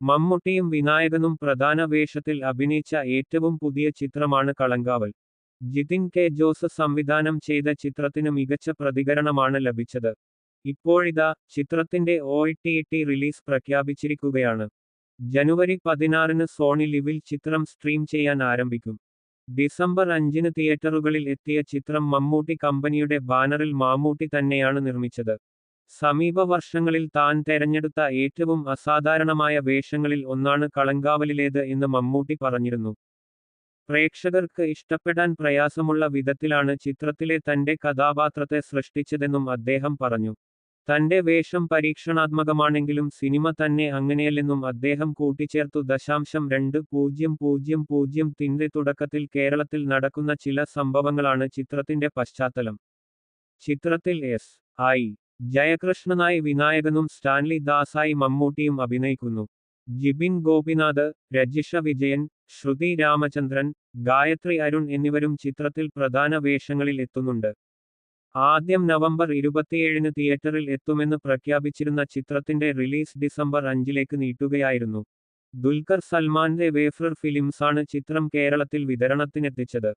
മമ്മൂട്ടിയും വിനായകനും പ്രധാന വേഷത്തിൽ അഭിനയിച്ച ഏറ്റവും പുതിയ ചിത്രമാണ് കളങ്കാവൽ. ജിതിൻ കെ ജോസ് സംവിധാനം ചെയ്ത ചിത്രത്തിന് മികച്ച പ്രതികരണമാണ് ലഭിച്ചത്. ഇപ്പോഴിതാ ചിത്രത്തിന്റെ OTT റിലീസ് പ്രഖ്യാപിച്ചിരിക്കുകയാണ്. ജനുവരി 16-ന് സോണി ലിവിൽ ചിത്രം സ്ട്രീം ചെയ്യാൻ ആരംഭിക്കും. ഡിസംബർ 5-ന് തിയേറ്ററുകളിൽ എത്തിയ ചിത്രം മമ്മൂട്ടി കമ്പനിയുടെ ബാനറിൽ മമ്മൂട്ടി തന്നെയാണ് നിർമ്മിച്ചത്. സമീപ വർഷങ്ങളിൽ താൻ തെരഞ്ഞെടുത്ത ഏറ്റവും അസാധാരണമായ വേഷങ്ങളിൽ ഒന്നാണ് കളങ്കാവലിലേത് എന്ന് മമ്മൂട്ടി പറഞ്ഞിരുന്നു. പ്രേക്ഷകർക്ക് ഇഷ്ടപ്പെടാൻ പ്രയാസമുള്ള വിധത്തിലാണ് ചിത്രത്തിലെ തന്റെ കഥാപാത്രത്തെ സൃഷ്ടിച്ചതെന്നും അദ്ദേഹം പറഞ്ഞു. തന്റെ വേഷം പരീക്ഷണാത്മകമാണെങ്കിലും സിനിമ തന്നെ അങ്ങനെയല്ലെന്നും അദ്ദേഹം കൂട്ടിച്ചേർത്തു. 2000-ത്തിന്റെ തുടക്കത്തിൽ കേരളത്തിൽ നടക്കുന്ന ചില സംഭവങ്ങളാണ് ചിത്രത്തിന്റെ പശ്ചാത്തലം. ചിത്രത്തിൽ S.I. ജയകൃഷ്ണനായി വിനായകനും സ്റ്റാൻലി ദാസായി മമ്മൂട്ടിയും അഭിനയിക്കുന്നു. ജിബിൻ ഗോപിനാഥ്, രജിഷ വിജയൻ, ശ്രുതി രാമചന്ദ്രൻ, ഗായത്രി അരുൺ എന്നിവരും ചിത്രത്തിൽ പ്രധാന വേഷങ്ങളിൽ എത്തുന്നുണ്ട്. ആദ്യം നവംബർ 27-ന് തിയേറ്ററിൽ എത്തുമെന്ന് പ്രഖ്യാപിച്ചിരുന്ന ചിത്രത്തിന്റെ റിലീസ് ഡിസംബർ 5-ലേക്ക് നീട്ടുകയായിരുന്നു. ദുൽഖർ സൽമാന്റെ വേഫ്രർ ഫിലിംസാണ് ചിത്രം കേരളത്തിൽ വിതരണത്തിനെത്തിച്ചത്.